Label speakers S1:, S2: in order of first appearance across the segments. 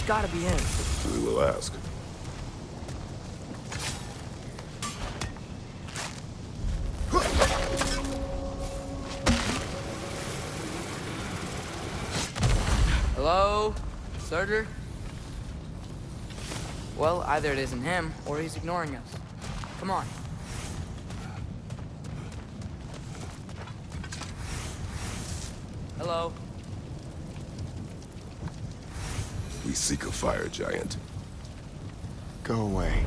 S1: gotta be him.
S2: We will ask.
S1: Hello? Surtur? Well, either it isn't him, or he's ignoring us. Come on. Hello?
S2: We seek a fire giant.
S3: Go away.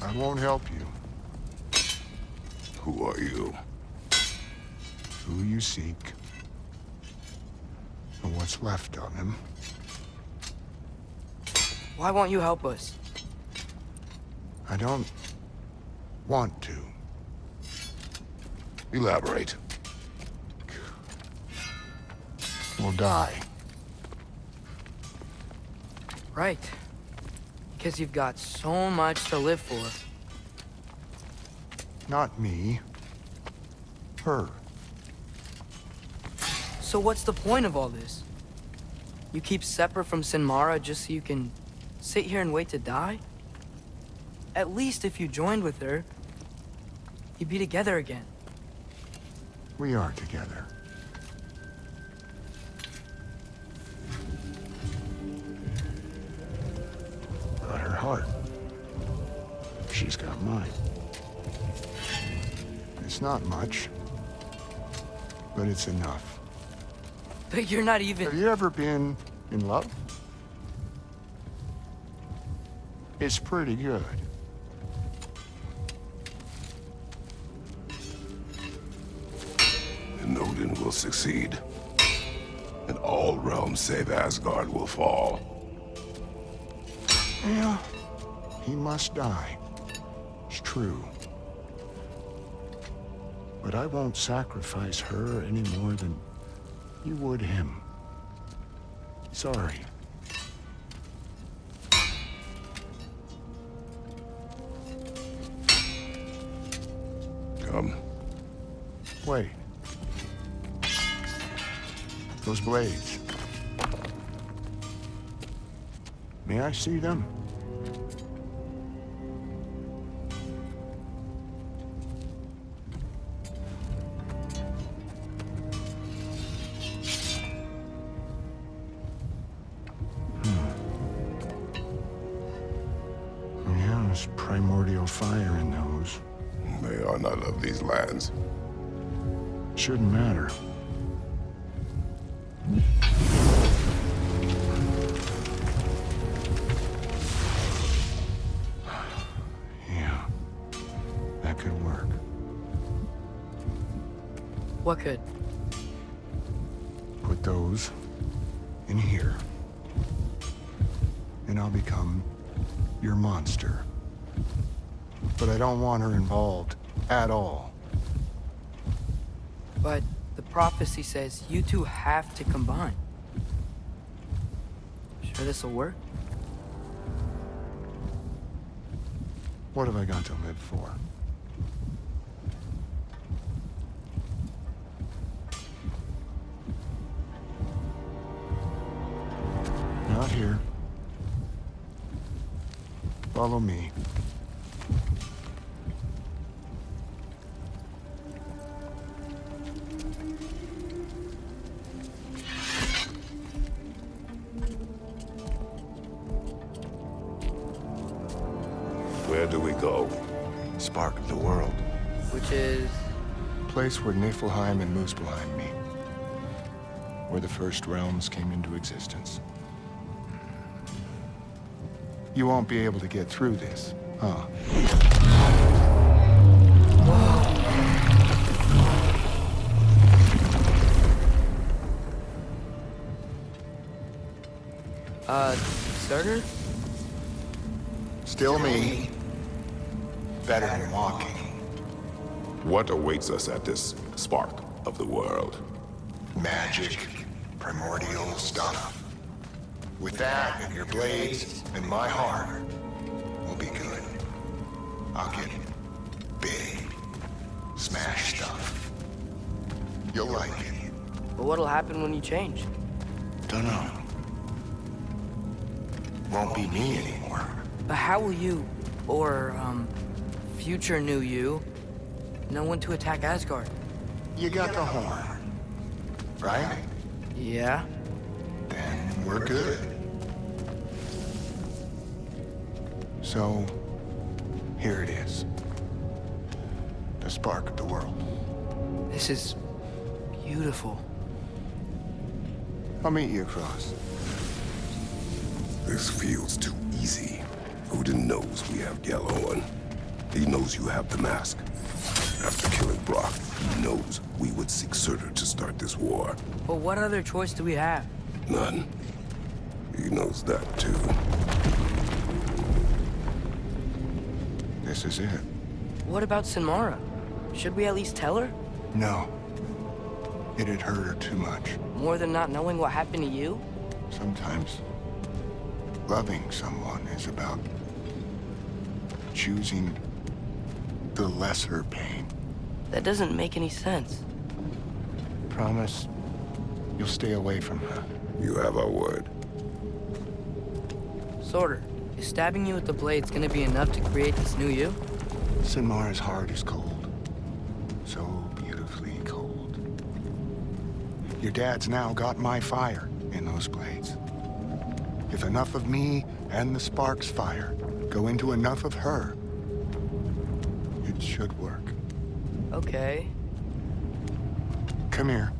S3: I won't help you.
S2: Who are you?
S3: Who you seek, and what's left of him.
S1: Why won't you help us?
S3: I don't want to.
S2: Elaborate.
S3: We'll die.
S1: Right. Because you've got so much to live for.
S3: Not me. Her.
S1: So what's the point of all this? You keep separate from Sinmara just so you can sit here and wait to die? At least if you joined with her, you'd be together again.
S3: We are together. Got her heart. She's got mine. It's not much, but it's enough.
S1: But you're not even...
S3: Have you ever been in love? It's pretty good.
S2: And Odin will succeed. And all realms save Asgard will fall.
S3: Yeah, he must die. It's true. But I won't sacrifice her any more than you would him. Sorry.
S2: Come.
S3: Wait. Those blades. May I see them? Yeah, there's primordial fire in those.
S2: They are not of these lands.
S3: Shouldn't matter. Yeah, that could work.
S1: What could?
S3: Put those in here, and I'll become your monster. But I don't want her involved at all.
S1: But the prophecy says you two have to combine. Sure this'll work?
S3: What have I got to live for? Not here. Follow me.
S2: Where do we go?
S3: Spark of the world.
S1: Which is...
S3: Place where Niflheim and Muspelheim meet. Where the first realms came into existence. You won't be able to get through this, huh?
S1: Surtur?
S3: Still me. Better than walking.
S2: What awaits us at this spark of the world?
S3: Magic, primordial stuff. With that and your blades and my heart, we'll be good. I'll get big, smash stuff. You'll like it.
S1: But what'll happen when you change?
S3: Dunno. Won't be me anymore.
S1: But how will you, or, future new you, know when to attack Asgard?
S3: You got the horn, right?
S1: Yeah?
S3: Then we're good. So, here it is. The spark of the world.
S1: This is beautiful.
S3: I'll meet you across.
S2: This feels too easy. Odin knows we have Gjallarhorn. He knows you have the mask. After killing Brock, he knows we would seek Surtur to start this war.
S1: But what other choice do we have?
S2: None. He knows that too.
S3: This is it.
S1: What about Sinmara? Should we at least tell her?
S3: No. It'd hurt her too much.
S1: More than not knowing what happened to you?
S3: Sometimes, loving someone is about choosing the lesser pain.
S1: That doesn't make any sense.
S3: Promise you'll stay away from her.
S2: You have our word.
S1: Sorter, is stabbing you with the blades gonna be enough to create this new you?
S3: Sinmara's heart is cold. So beautifully cold. Your dad's now got my fire in those blades. If enough of me and the spark's fire go into enough of her, it should work.
S1: Okay.
S3: Come here.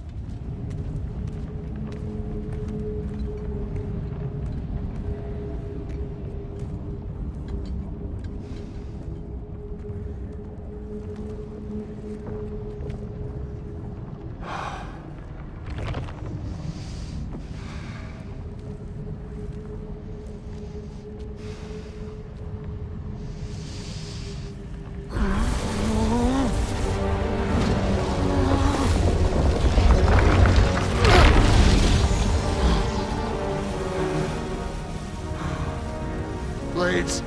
S3: Blades.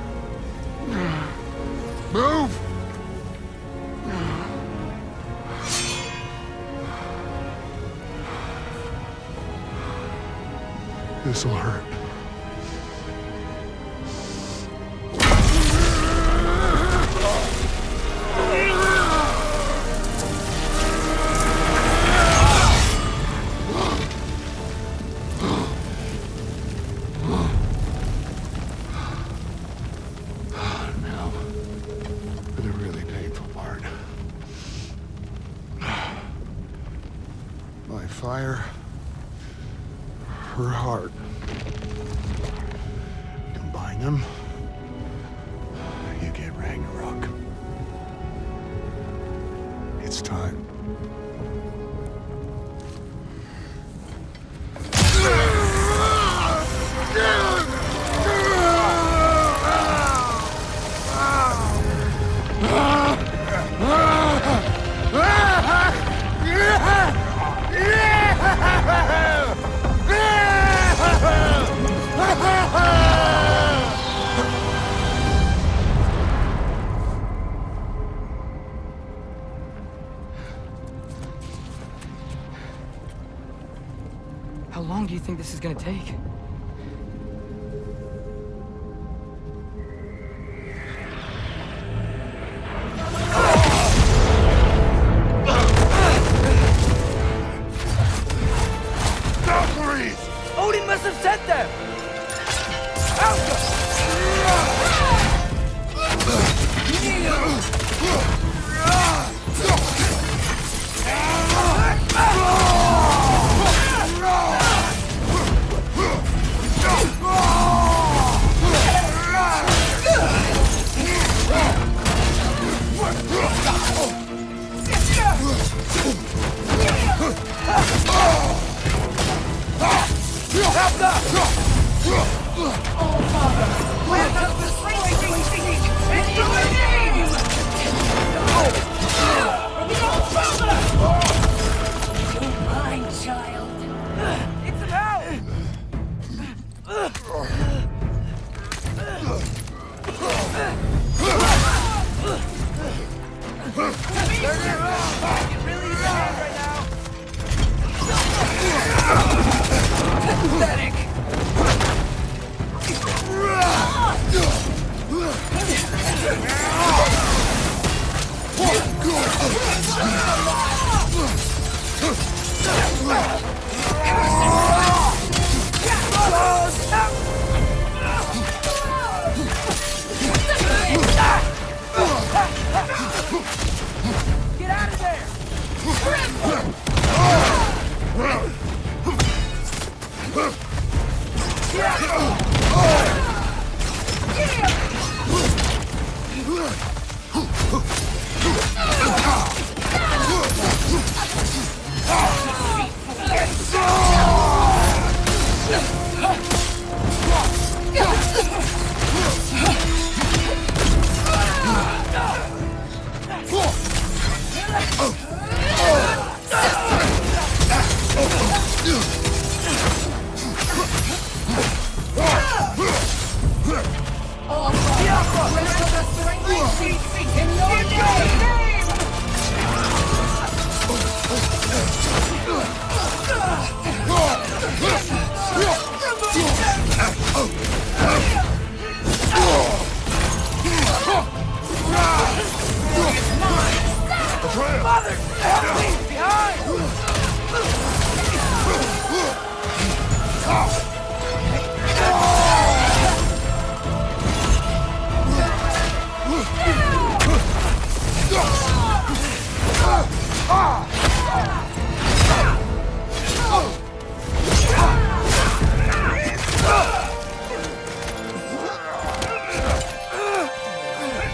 S3: Move! This'll hurt. Now, for the really painful part. My fire, her heart. Combine them, you get Ragnarok. It's time.
S1: How long do you think this is gonna take?
S2: Valkyries!
S1: Odin must have sent them!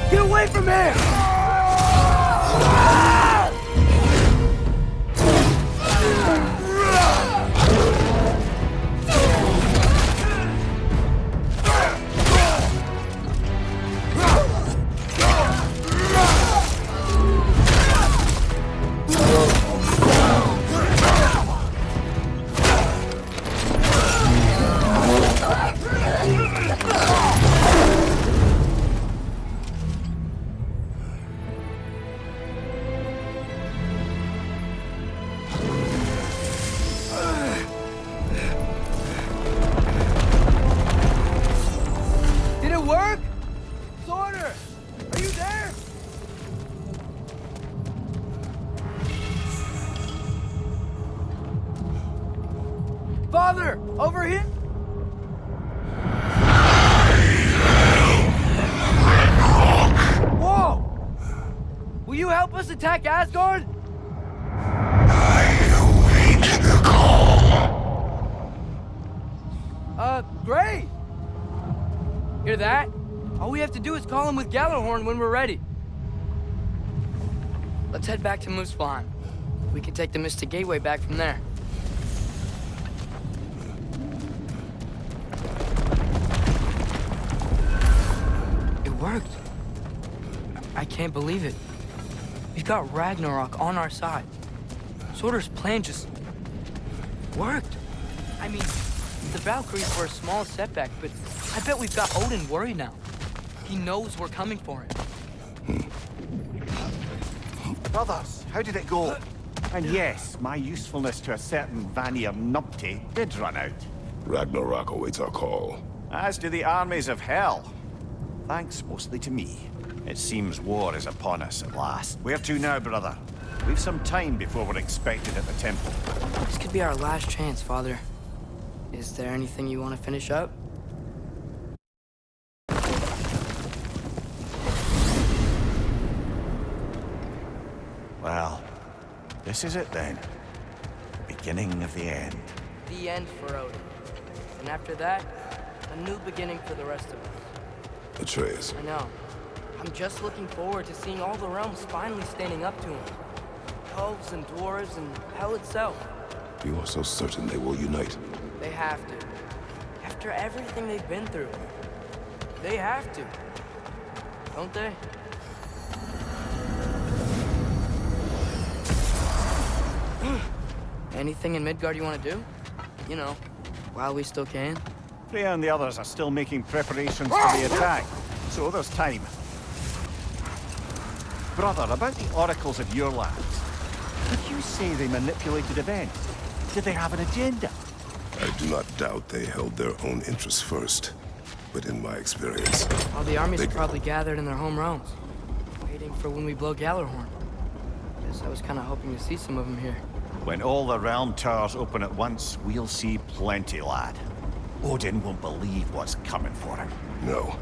S1: Get away from here! Did it work? Sorter! Are you there? Father! Over here? Whoa! Will you help us attack Asgard? Great! Hear that? All we have to do is call him with Gjallarhorn when we're ready. Let's head back to Muspelheim. We can take the Mystic Gateway back from there. It worked. I can't believe it. We've got Ragnarok on our side. Sorter's plan just worked. I mean, the Valkyries were a small setback, but I bet we've got Odin worried now. He knows we're coming for him.
S4: Brothers, how did it go? And yes, my usefulness to a certain Vanir numpty did run out.
S2: Ragnarok awaits our call.
S4: As do the armies of hell. Thanks mostly to me. It seems war is upon us at last. Where to now, brother? We've some time before we're expected at the temple.
S1: This could be our last chance, Father. Is there anything you want to finish up?
S4: Well, this is it then. Beginning of the end.
S1: The end for Odin. And after that, a new beginning for the rest of us.
S2: Atreus,
S1: I know. I'm just looking forward to seeing all the realms finally standing up to him. Elves and dwarves and hell itself.
S2: you are so certain they will unite.
S1: They have to. After everything they've been through. They have to. Don't they? Anything in Midgard you want to do? You know, while we still can.
S4: Freya and the others are still making preparations for the attack, so there's time. Brother, about the oracles of your lands, did you say they manipulated events? Did they have an agenda?
S2: I do not doubt they held their own interests first. But in my experience...
S1: All the armies
S2: they
S1: are probably gathered in their home realms, waiting for when we blow Gjallarhorn. Guess I was kind of hoping to see some of them here.
S4: When all the realm towers open at once, we'll see plenty, lad. Odin won't believe what's coming for him.
S2: No.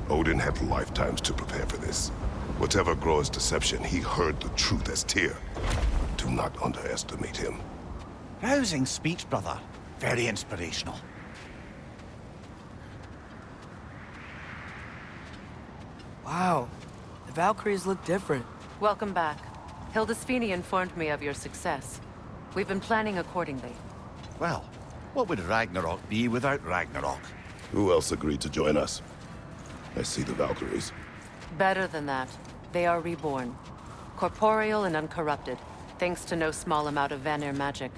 S2: Odin had lifetimes to prepare for this. Whatever Groa's deception, he heard the truth as Tyr. Do not underestimate him.
S4: Rousing speech, brother. Very inspirational.
S1: Wow, the Valkyries look different.
S5: Welcome back. Hildisvini informed me of your success. We've been planning accordingly.
S4: Well, what would Ragnarok be without Ragnarok?
S2: Who else agreed to join us? I see the Valkyries.
S5: Better than that. They are reborn. Corporeal and uncorrupted, thanks to no small amount of Vanir magic.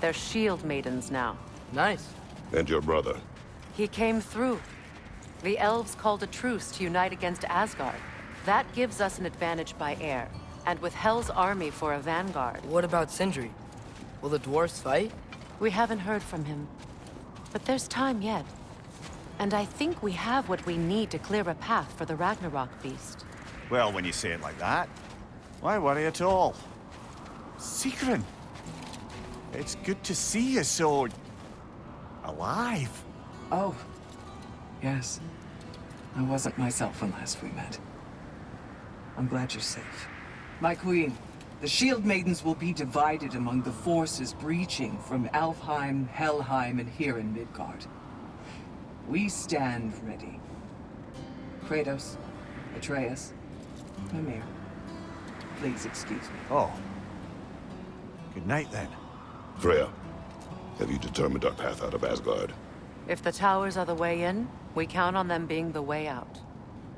S5: They're shield maidens now.
S1: Nice.
S2: And your brother?
S5: He came through. The elves called a truce to unite against Asgard. That gives us an advantage by air. And with Hell's army for a vanguard.
S1: What about Sindri? Will the dwarves fight?
S5: We haven't heard from him. But there's time yet. And I think we have what we need to clear a path for the Ragnarok beast.
S4: Well, when you say it like that, why worry at all? Sigrun! It's good to see you so... alive.
S6: Oh, yes. I wasn't myself when last we met. I'm glad you're safe. My queen, the Shield Maidens will be divided among the forces breaching from Alfheim, Helheim, and here in Midgard. We stand ready. Kratos, Atreus, Mimir, please excuse me.
S4: Oh. Good night, then.
S2: Freya, have you determined our path out of Asgard?
S5: If the towers are the way in, we count on them being the way out.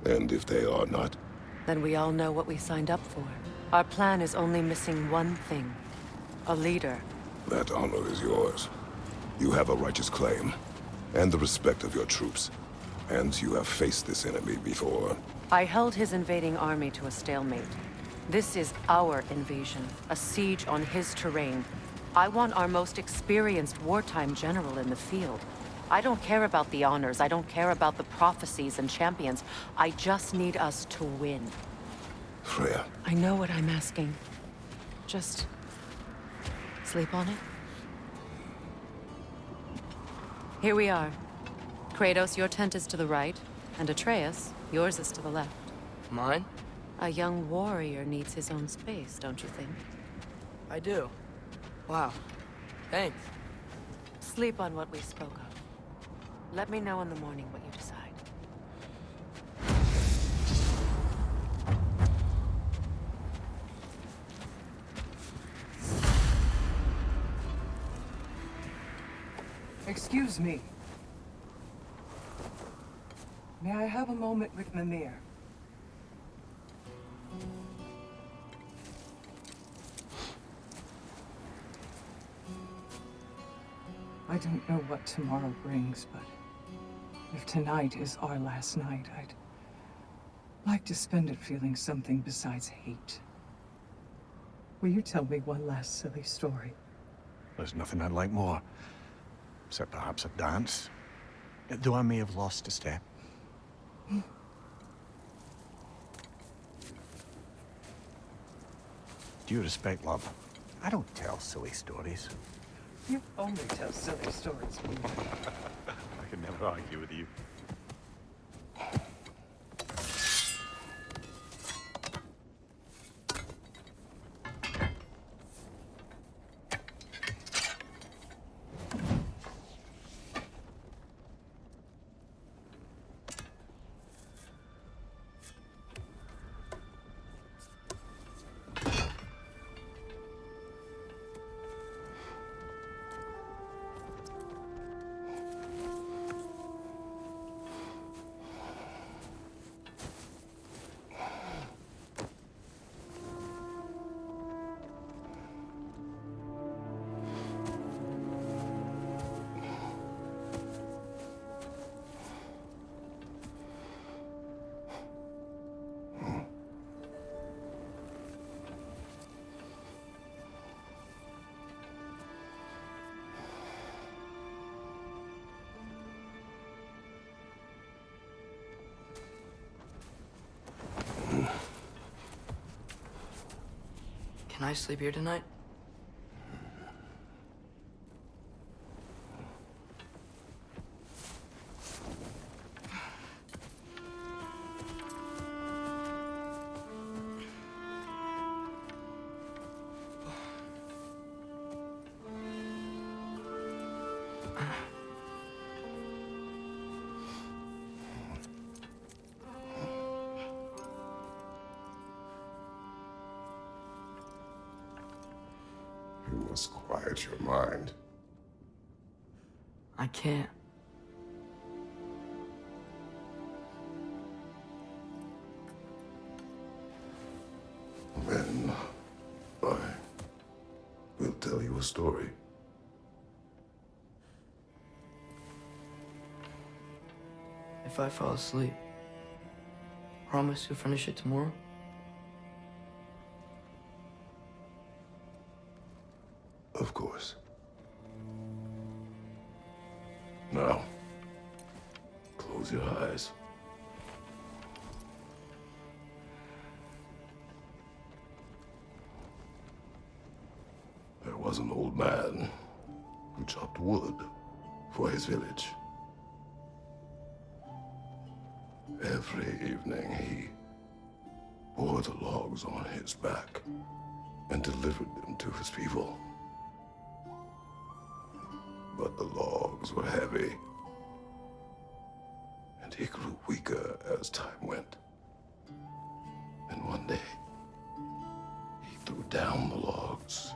S2: And if they are not?
S5: Then we all know what we signed up for. Our plan is only missing one thing. A leader.
S2: That honor is yours. You have a righteous claim, and the respect of your troops. And you have faced this enemy before.
S5: I held his invading army to a stalemate. This is our invasion, a siege on his terrain. I want our most experienced wartime general in the field. I don't care about the honors, I don't care about the prophecies and champions. I just need us to win.
S2: Freya.
S5: I know what I'm asking. Just... sleep on it? Here we are. Kratos, your tent is to the right, and Atreus, yours is to the left.
S1: Mine?
S5: A young warrior needs his own space, don't you think?
S1: I do. Wow. Thanks.
S5: Sleep on what we spoke of. Let me know in the morning what you decide.
S6: Excuse me. May I have a moment with Mimir? I don't know what tomorrow brings, but if tonight is our last night, I'd like to spend it feeling something besides hate. Will you tell me one last silly story?
S4: There's nothing I'd like more. Except perhaps a dance. Though I may have lost a step. Due respect, love, I don't tell silly stories.
S6: You only tell silly stories, Peter.
S4: I can never argue with you.
S1: Can I sleep here tonight?
S2: You must quiet your mind.
S1: I can't.
S2: Then a story.
S1: If I fall asleep, promise you'll finish it tomorrow?
S2: Of course. Now, close your eyes. There was an old man who chopped wood for his village. Every evening he bore the logs on his back and delivered them to his people. But the logs were heavy, and he grew weaker as time went. And one day, he threw down the logs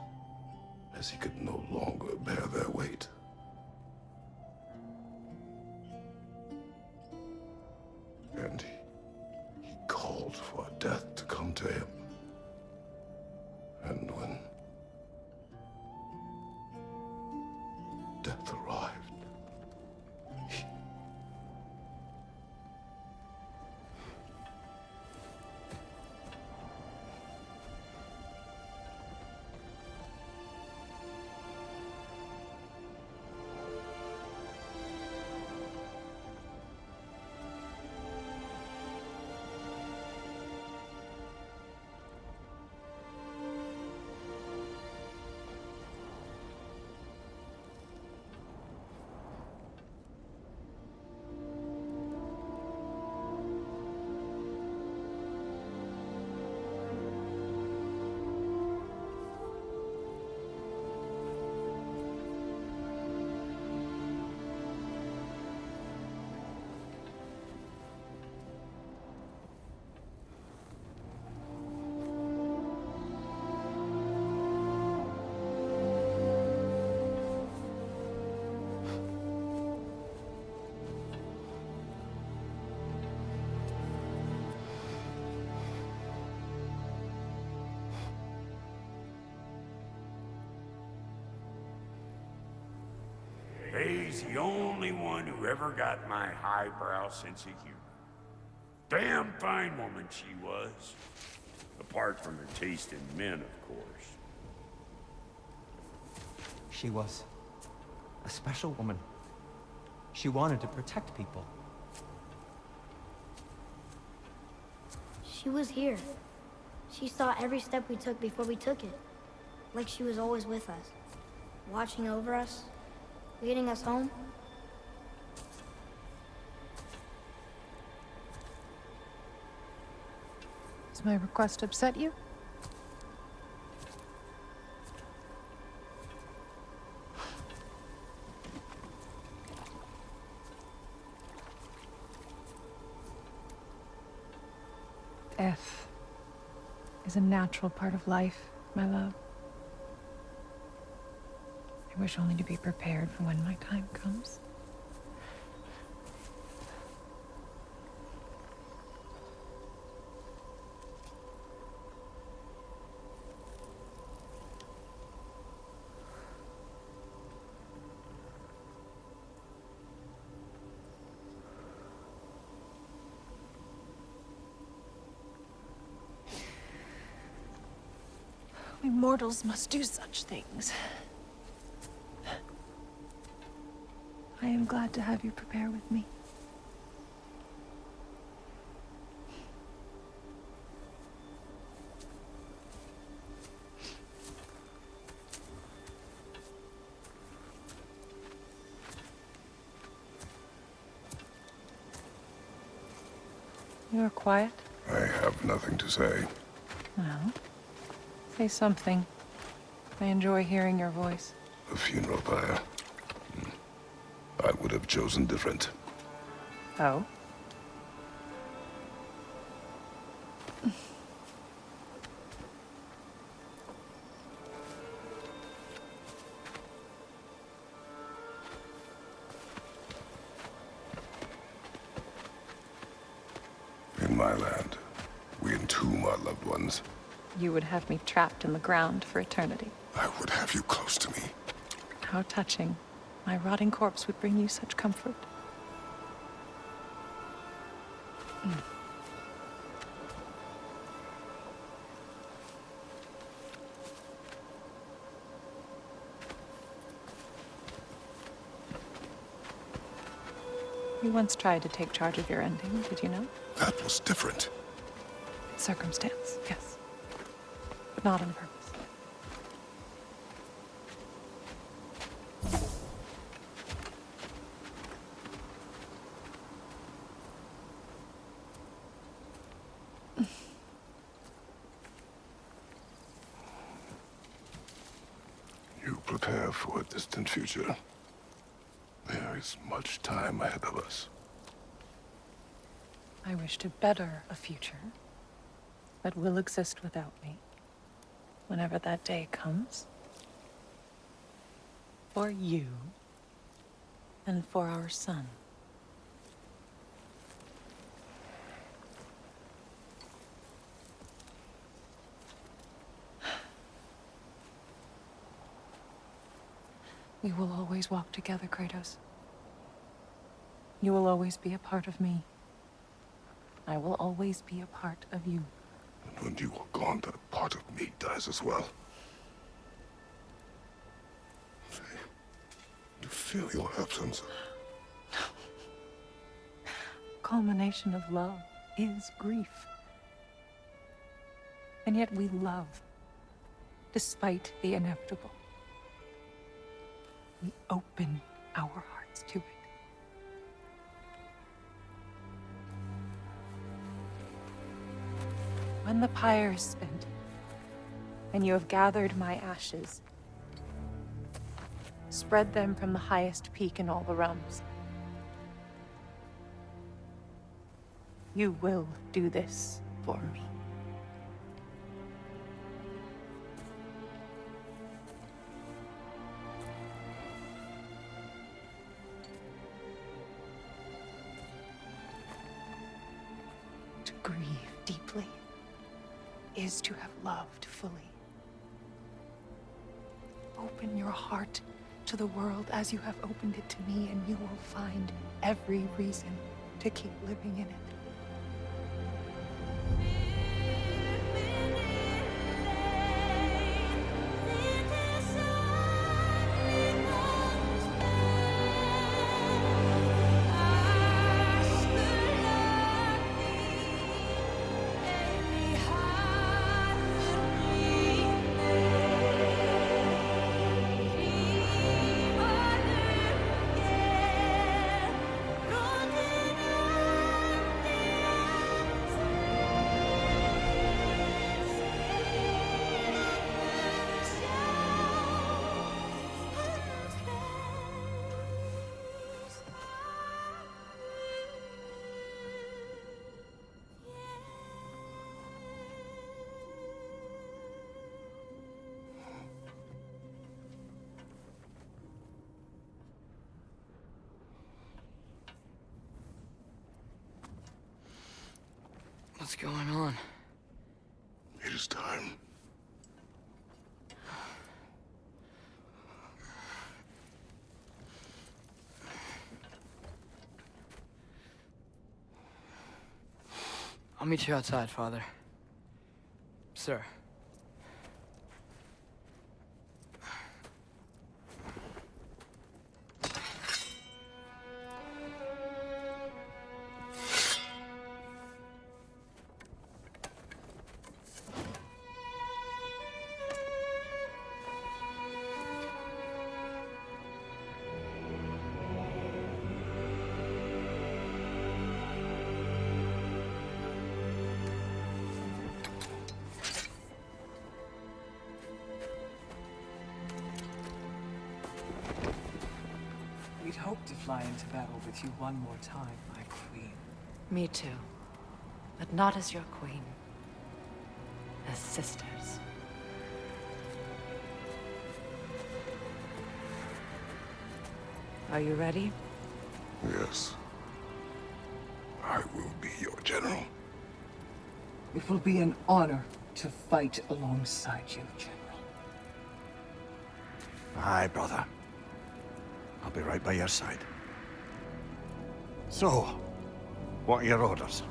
S2: as he could no longer bear their weight. And he called for death to come to him. And when death arrived,
S7: He's the only one who ever got my highbrow sense of humor. Damn fine woman she was. Apart from her taste in men, of course.
S8: She was a special woman. She wanted to protect people.
S9: She was here. She saw every step we took before we took it. Like she was always with us. Watching over us. Leading us home.
S10: Does my request upset you? Death is a natural part of life, my love. I wish only to be prepared for when my time comes. We mortals must do such things. I am glad to have you prepare with me. You are quiet?
S2: I have nothing to say.
S10: Well, say something. I enjoy hearing your voice.
S2: A funeral pyre. I would have chosen different.
S10: Oh?
S2: In my land, we entomb our loved ones.
S10: you would have me trapped in the ground for eternity.
S2: I would have you close to me.
S10: How touching. My rotting corpse would bring you such comfort. You once tried to take charge of your ending, did you know?
S2: That was different.
S10: Circumstance, yes. But not on purpose.
S2: You prepare for a distant future. There is much time ahead of us.
S10: I wish to better a future that will exist without me, whenever that day comes. For you, and for our son. We will always walk together, Kratos. You will always be a part of me. I will always be a part of you.
S2: And when you are gone, that part of me dies as well. You feel your absence.
S10: Culmination of love is grief. And yet we love, despite the inevitable. We open our hearts to it. When the pyre is spent, and you have gathered my ashes, spread them from the highest peak in all the realms. You will do this for me. To grieve deeply is to have loved fully. Open your heart to the world as you have opened it to me, and you will find every reason to keep living in it.
S1: What's going on?
S2: It is time.
S1: I'll meet you outside, Father. Sir.
S6: We'd hoped to fly into battle with you one more time, my queen.
S5: Me too. But not as your queen. As sisters. Are you ready?
S2: Yes. I will be your general.
S6: It will be an honor to fight alongside you, General.
S4: Aye, brother. I'll be right by your side. So, what are your orders?